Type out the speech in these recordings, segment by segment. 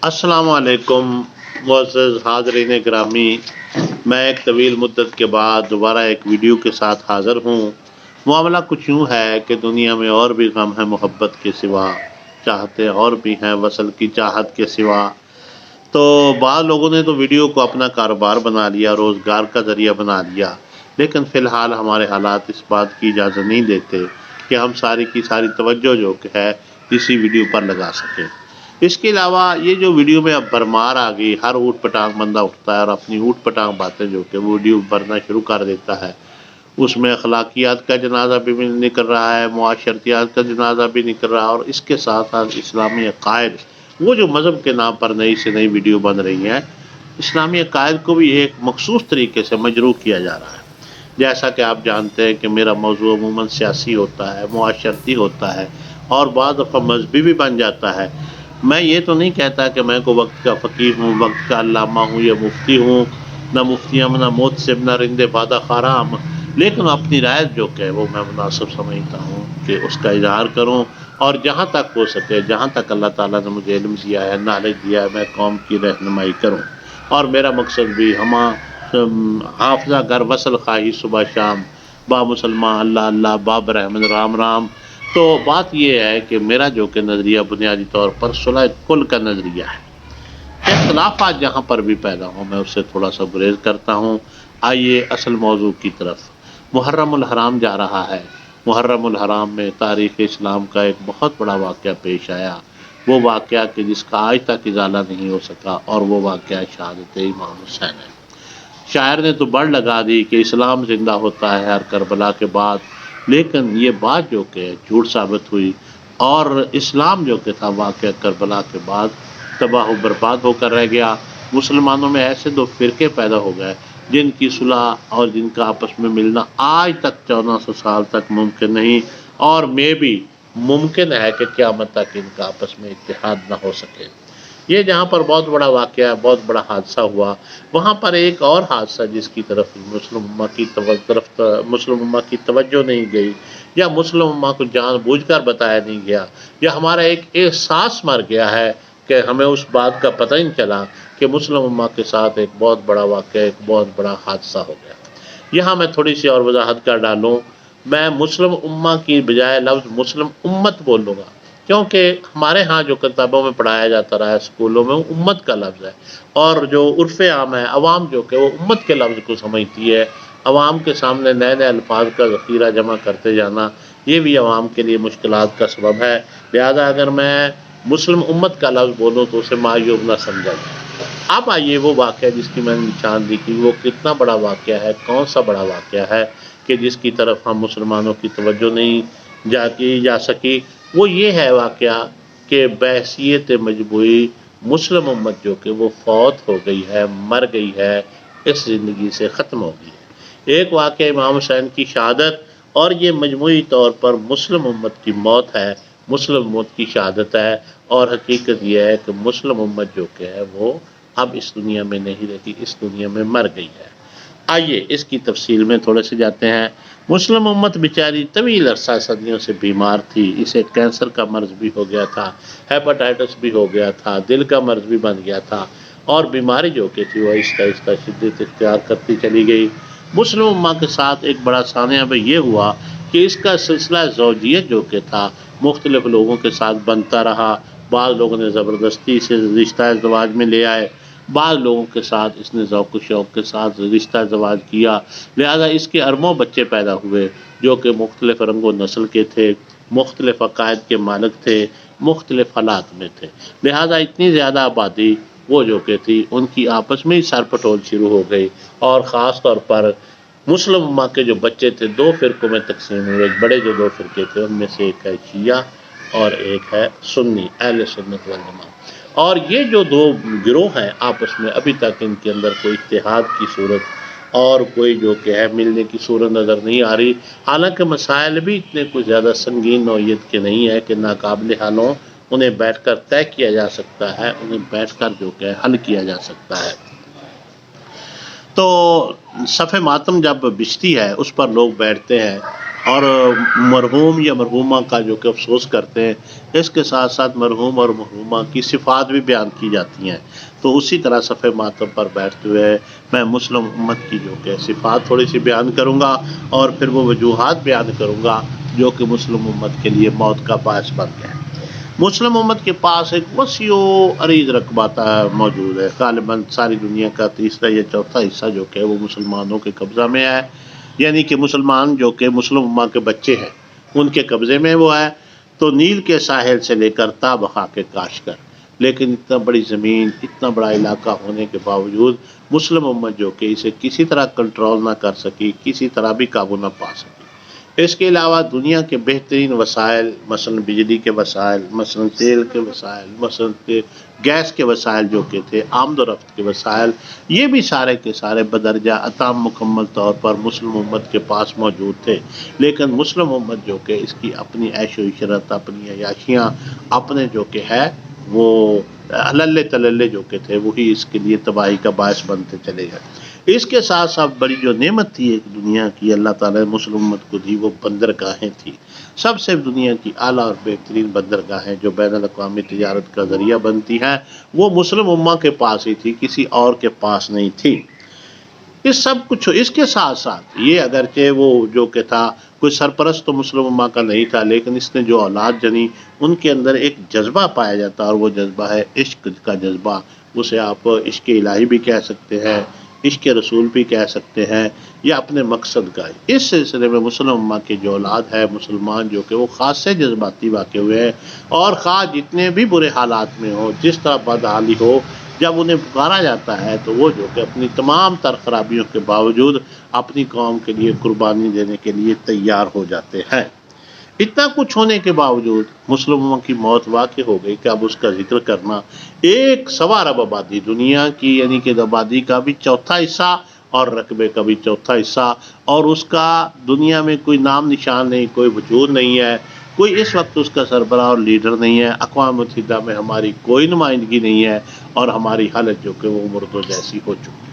السلام علیکم معزز حاضرین گرامی، میں ایک طویل مدت کے بعد دوبارہ ایک ویڈیو کے ساتھ حاضر ہوں۔ معاملہ کچھ یوں ہے کہ دنیا میں اور بھی غم ہے محبت کے سوا، چاہتے اور بھی ہیں وصل کی چاہت کے سوا۔ تو بعض لوگوں نے تو ویڈیو کو اپنا کاروبار بنا لیا، روزگار کا ذریعہ بنا لیا، لیکن فی الحال ہمارے حالات اس بات کی اجازت نہیں دیتے کہ ہم ساری کی ساری توجہ جو کہ ہے اسی ویڈیو پر لگا سکیں۔ اس کے علاوہ یہ جو ویڈیو میں اب بھرمار آ گئی، ہر اوٹ پٹانگ بندہ اٹھتا ہے اور اپنی اوٹ پٹانگ باتیں جو کہ ویڈیو بھرنا شروع کر دیتا ہے۔ اس میں اخلاقیات کا جنازہ بھی نکل رہا ہے، معاشرتیات کا جنازہ بھی نکل رہا ہے، اور اس کے ساتھ ساتھ اسلامی عقائد، وہ جو مذہب کے نام پر نئی سے نئی ویڈیو بن رہی ہیں، اسلامی عقائد کو بھی ایک مخصوص طریقے سے مجروح کیا جا رہا ہے۔ جیسا کہ آپ جانتے ہیں کہ میرا موضوع عموماً سیاسی ہوتا ہے، معاشرتی ہوتا ہے، اور بعض دفعہ مذہبی بھی بن جاتا ہے۔ میں یہ تو نہیں کہتا کہ میں کو وقت کا فقیر ہوں، وقت کا علامہ ہوں یا مفتی ہوں، نہ مفتیم نہ موتسب نہ رند بادہ خارام، لیکن اپنی رائے جو کہ وہ میں مناسب سمجھتا ہوں کہ اس کا اظہار کروں، اور جہاں تک ہو سکے، جہاں تک اللہ تعالیٰ نے مجھے علم دیا ہے، نالج دیا ہے، میں قوم کی رہنمائی کروں۔ اور میرا مقصد بھی حافظہ گر وصل خواہی صبح شام، با مسلمان اللہ اللہ، باب رحمن رام رام۔ تو بات یہ ہے کہ میرا جو کہ نظریہ بنیادی طور پر صلح کل کا نظریہ ہے۔ اختلافات جہاں پر بھی پیدا ہوں میں اس سے تھوڑا سا گریز کرتا ہوں۔ آئیے اصل موضوع کی طرف۔ محرم الحرام جا رہا ہے۔ محرم الحرام میں تاریخ اسلام کا ایک بہت بڑا واقعہ پیش آیا، وہ واقعہ کہ جس کا آج تک ازالہ نہیں ہو سکا، اور وہ واقعہ شہادت امام حسین ہے۔ شاعر نے تو بڑھ لگا دی کہ اسلام زندہ ہوتا ہے ہر کربلا کے بعد، لیکن یہ بات جو کہ جھوٹ ثابت ہوئی، اور اسلام جو کہ تھا واقعہ کربلا کے بعد تباہ و برباد ہو کر رہ گیا۔ مسلمانوں میں ایسے دو فرقے پیدا ہو گئے جن کی صلح اور جن کا آپس میں ملنا آج تک 1400 سال تک ممکن نہیں، اور میں بھی ممکن ہے کہ قیامت تک ان کا آپس میں اتحاد نہ ہو سکے۔ یہ جہاں پر بہت بڑا واقعہ، بہت بڑا حادثہ ہوا، وہاں پر ایک اور حادثہ جس کی طرف مسلم امہ کی توجہ نہیں گئی، یا مسلم امہ کو جان بوجھ کر بتایا نہیں گیا، یا ہمارا ایک احساس مر گیا ہے کہ ہمیں اس بات کا پتہ ہی نہیں چلا کہ مسلم امہ کے ساتھ ایک بہت بڑا واقعہ، ایک بہت بڑا حادثہ ہو گیا۔ یہاں میں تھوڑی سی اور وضاحت کر ڈالوں، میں مسلم امہ کی بجائے لفظ مسلم امت بولوں گا، کیونکہ ہمارے ہاں جو کتابوں میں پڑھایا جاتا رہا ہے، اسکولوں میں، وہ امت کا لفظ ہے، اور جو عرف عام ہے، عوام جو کہ وہ امت کے لفظ کو سمجھتی ہے۔ عوام کے سامنے نئے نئے الفاظ کا ذخیرہ جمع کرتے جانا، یہ بھی عوام کے لیے مشکلات کا سبب ہے، لہذا اگر میں مسلم امت کا لفظ بولوں تو اسے معیوب نہ سمجھا جائے۔ اب آئیے وہ واقعہ جس کی میں نے نشان دی کہ وہ کتنا بڑا واقعہ ہے، کون سا بڑا واقعہ ہے کہ جس کی طرف ہم مسلمانوں کی توجہ نہیں جا سکی۔ وہ یہ ہے واقعہ کہ بحیثیت مجموعی مسلم امت جو کہ وہ فوت ہو گئی ہے، مر گئی ہے، اس زندگی سے ختم ہو گئی ہے۔ ایک واقعہ امام حسین کی شہادت، اور یہ مجموعی طور پر مسلم امت کی موت ہے، مسلم امت کی شہادت ہے، اور حقیقت یہ ہے کہ مسلم امت جو کہ ہے وہ اب اس دنیا میں نہیں رہی، اس دنیا میں مر گئی ہے۔ آئیے اس کی تفصیل میں تھوڑے سے جاتے ہیں۔ مسلم امت بیچاری طویل عرصہ صدیوں سے بیمار تھی، اسے کینسر کا مرض بھی ہو گیا تھا، ہیپاٹائٹس بھی ہو گیا تھا، دل کا مرض بھی بن گیا تھا، اور بیماری جو کہ تھی وہ آہستہ آہستہ شدت اختیار کرتی چلی گئی۔ مسلم امت کے ساتھ ایک بڑا سانحہ بھی یہ ہوا کہ اس کا سلسلہ زوجیت جو کہ تھا مختلف لوگوں کے ساتھ بنتا رہا۔ بعض لوگوں نے زبردستی سے رشتہ ازدواج میں لے آئے، بعض لوگوں کے ساتھ اس نے ذوق و شوق کے ساتھ رشتہ ازدواج کیا، لہذا اس کے اربوں بچے پیدا ہوئے جو کہ مختلف رنگ و نسل کے تھے، مختلف عقائد کے مالک تھے، مختلف حالات میں تھے، لہذا اتنی زیادہ آبادی وہ جو کہ تھی ان کی آپس میں ہی سر پٹول شروع ہو گئی، اور خاص طور پر مسلم امہ کے جو بچے تھے دو فرقوں میں تقسیم ہوئے۔ بڑے جو دو فرقے تھے ان میں سے ایک ہے شیعہ اور ایک ہے سنی، اہل سنت والجماعت، اور یہ جو دو گروہ ہیں آپس میں ابھی تک ان کے اندر کوئی اتحاد کی صورت اور کوئی جو کہ ہے ملنے کی صورت نظر نہیں آ رہی، حالانکہ مسائل بھی اتنے کوئی زیادہ سنگین نوعیت کے نہیں ہے کہ ناقابل حل ہوں، انہیں بیٹھ کر طے کیا جا سکتا ہے، انہیں بیٹھ کر جو کہ حل کیا جا سکتا ہے۔ تو صف ماتم جب بچتی ہے اس پر لوگ بیٹھتے ہیں، اور مرحوم یا مرحومہ کا جو کہ افسوس کرتے ہیں، اس کے ساتھ ساتھ مرحوم اور مرحومہ کی صفات بھی بیان کی جاتی ہیں۔ تو اسی طرح صفحہ ماتم پر بیٹھتے ہوئے میں مسلم امت کی جو کہ صفات تھوڑی سی بیان کروں گا، اور پھر وہ وجوہات بیان کروں گا جو کہ مسلم امت کے لیے موت کا باعث بن گئے۔ مسلم امت کے پاس ایک وسیع و عریض رقبہ موجود ہے۔ غالباً ساری دنیا کا تیسرا یا چوتھا حصہ جو کہ وہ مسلمانوں کے قبضہ میں ہے، یعنی کہ مسلمان جو کہ مسلم امت کے بچے ہیں ان کے قبضے میں وہ ہے۔ تو نیل کے ساحل سے لے کر تا بقا کے کاشگر، لیکن اتنا بڑی زمین، اتنا بڑا علاقہ ہونے کے باوجود مسلم امت جو کہ اسے کسی طرح کنٹرول نہ کر سکی، کسی طرح بھی قابو نہ پا سکی۔ اس کے علاوہ دنیا کے بہترین وسائل، مثلا بجلی کے وسائل، مثلا تیل کے وسائل، مثلا گیس کے وسائل جو کہ تھے، آمد و رفت کے وسائل، یہ بھی سارے کے سارے بدرجہ اتام مکمل طور پر مسلم امت کے پاس موجود تھے۔ لیکن مسلم امت جو کہ اس کی اپنی عیش و عشرت، اپنی عیاشیاں، اپنے جو کہ ہے وہ ہللے تللے جو کہ تھے، وہی اس کے لیے تباہی کا باعث بنتے چلے گئے۔ اس کے ساتھ ساتھ بڑی جو نعمت تھی ایک دنیا کی اللہ تعالیٰ نے مسلم امت کو دی، وہ بندرگاہیں تھی۔ سب سے دنیا کی اعلیٰ اور بہترین بندرگاہیں جو بین الاقوامی تجارت کا ذریعہ بنتی ہیں، وہ مسلم امت کے پاس ہی تھی، کسی اور کے پاس نہیں تھی۔ اس کے ساتھ ساتھ یہ اگرچہ وہ جو کہ تھا کوئی سرپرست تو مسلم امت کا نہیں تھا، لیکن اس نے جو اولاد جنی ان کے اندر ایک جذبہ پایا جاتا ہے، اور وہ جذبہ ہے عشق کا جذبہ۔ اسے آپ عشق الہی بھی کہہ سکتے ہیں، عشق رسول بھی کہہ سکتے ہیں، یا اپنے مقصد کا۔ اس سلسلے میں مسلم امت کی جو اولاد ہے مسلمان جو کہ وہ خاص سے جذباتی واقع ہوئے ہیں، اور خواہ جتنے بھی برے حالات میں ہو، جس طرح بدحالی ہو، جب انہیں پکارا جاتا ہے تو وہ جو کہ اپنی تمام تر خرابیوں کے باوجود اپنی قوم کے لیے قربانی دینے کے لیے تیار ہو جاتے ہیں۔ اتنا کچھ ہونے کے باوجود مسلموں کی موت واقع ہو گئی کہ اب اس کا ذکر کرنا، ایک سوا ارب آبادی دنیا کی، یعنی کہ آبادی کا بھی چوتھا حصہ اور رقبے کا بھی چوتھا حصہ، اور اس کا دنیا میں کوئی نام نشان نہیں، کوئی وجود نہیں ہے، کوئی اس وقت اس کا سربراہ اور لیڈر نہیں ہے، اقوام متحدہ میں ہماری کوئی نمائندگی نہیں ہے، اور ہماری حالت جو کہ وہ مردوں جیسی ہو چکی ہے۔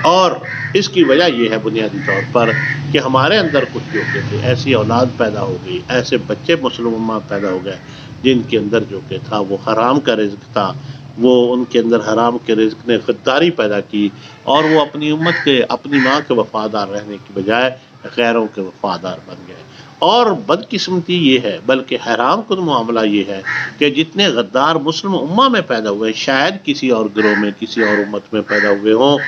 اور اس کی وجہ یہ ہے بنیادی طور پر کہ ہمارے اندر کچھ جو کہ تھے ایسی اولاد پیدا ہو گئی، ایسے بچے مسلم امت پیدا ہو گئے جن کے اندر جو کہ تھا وہ حرام کا رزق تھا، وہ ان کے اندر حرام کے رزق نے غداری پیدا کی، اور وہ اپنی امت کے، اپنی ماں کے وفادار رہنے کی بجائے غیروں کے وفادار بن گئے۔ اور بدقسمتی یہ ہے، بلکہ حیران کن معاملہ یہ ہے کہ جتنے غدار مسلم امہ میں پیدا ہوئے شاید کسی اور گروہ میں، کسی اور امت میں پیدا ہوئے ہوں،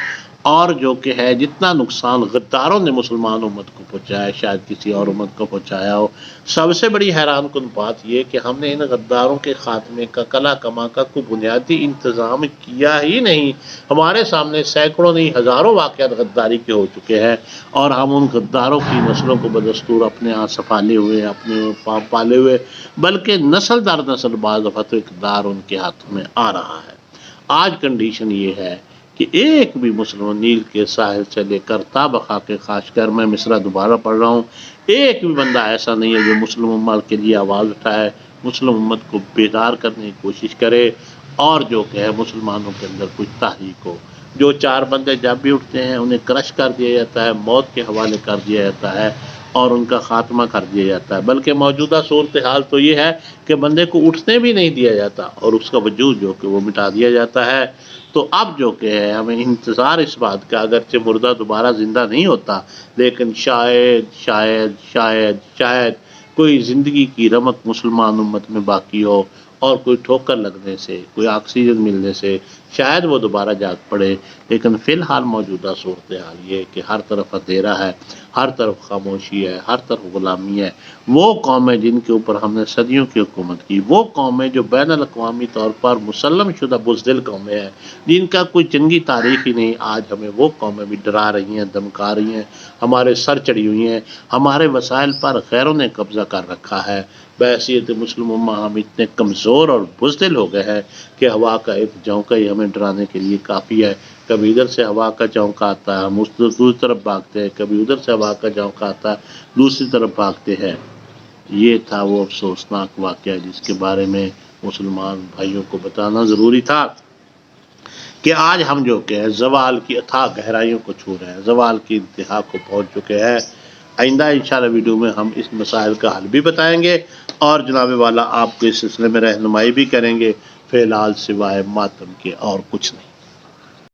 اور جو کہ ہے جتنا نقصان غداروں نے مسلمان امت کو پہنچایا ہے شاید کسی اور امت کو پہنچایا ہو۔ سب سے بڑی حیران کن بات یہ کہ ہم نے ان غداروں کے خاتمے کا کلا کما کا کوئی بنیادی انتظام کیا ہی نہیں۔ ہمارے سامنے سینکڑوں نہیں ہزاروں واقعات غداری کے ہو چکے ہیں، اور ہم ان غداروں کی نسلوں کو بدستور اپنے ہاتھ سنبھالے ہوئے، اپنے پالے ہوئے، بلکہ نسل در نسل بعض دفعہ اقتدار ان کے ہاتھوں میں آ رہا ہے۔ آج کنڈیشن یہ ہے کہ ایک بھی مسلم، نیل کے ساحل سے لے کر تا بقا کے خاشگر، میں مصرع دوبارہ پڑھ رہا ہوں، ایک بھی بندہ ایسا نہیں ہے جو مسلم امت کے لیے آواز اٹھائے، مسلم امت کو بیدار کرنے کی کوشش کرے، اور جو کہ ہے مسلمانوں کے اندر کچھ تحریک ہو۔ جو چار بندے جب بھی اٹھتے ہیں انہیں کرش کر دیا جاتا ہے، موت کے حوالے کر دیا جاتا ہے، اور ان کا خاتمہ کر دیا جاتا ہے۔ بلکہ موجودہ صورتحال تو یہ ہے کہ بندے کو اٹھنے بھی نہیں دیا جاتا، اور اس کا وجود جو کہ وہ مٹا دیا جاتا ہے۔ تو اب جو کہ ہے ہمیں انتظار اس بات کا، اگرچہ مردہ دوبارہ زندہ نہیں ہوتا، لیکن شاید شاید شاید شاید کوئی زندگی کی رمق مسلمان امت میں باقی ہو، اور کوئی ٹھوکر لگنے سے، کوئی آکسیجن ملنے سے شاید وہ دوبارہ جاگ پڑے۔ لیکن فی الحال موجودہ صورتحال یہ کہ ہر طرف اندھیرا ہے، ہر طرف خاموشی ہے، ہر طرف غلامی ہے۔ وہ قومیں جن کے اوپر ہم نے صدیوں کی حکومت کی، وہ قومیں جو بین الاقوامی طور پر مسلم شدہ بزدل قومیں ہیں، جن کا کوئی جنگی تاریخ ہی نہیں، آج ہمیں وہ قومیں بھی ڈرا رہی ہیں، دمکا رہی ہیں، ہمارے سر چڑھی ہوئی ہیں، ہمارے وسائل پر غیروں نے قبضہ کر رکھا ہے۔ بحیثیت مسلم امہ ہم اتنے کمزور اور بزدل ہو گئے ہیں کہ ہوا کا ایک جھونکا ہی ہمیں ڈرانے کے لیے کافی ہے۔ کبھی ادھر سے ہوا کا جھونکا آتا ہے، ہم اس دوسری طرف بھاگتے ہیں، کبھی ادھر سے ہوا کا جھونکا آتا ہے، دوسری طرف بھاگتے ہیں۔ یہ تھا وہ افسوسناک واقعہ جس کے بارے میں مسلمان بھائیوں کو بتانا ضروری تھا کہ آج ہم جو کہ زوال کی اتھاہ گہرائیوں کو چھو رہے ہیں، زوال کی انتہا کو پہنچ چکے ہیں۔ آئندہ انشاءاللہ ویڈیو میں ہم اس مسائل کا حل بھی بتائیں گے اور جناب والا آپ کو اس سلسلے میں رہنمائی بھی کریں گے، فی الحال سوائے ماتم کے اور کچھ نہیں۔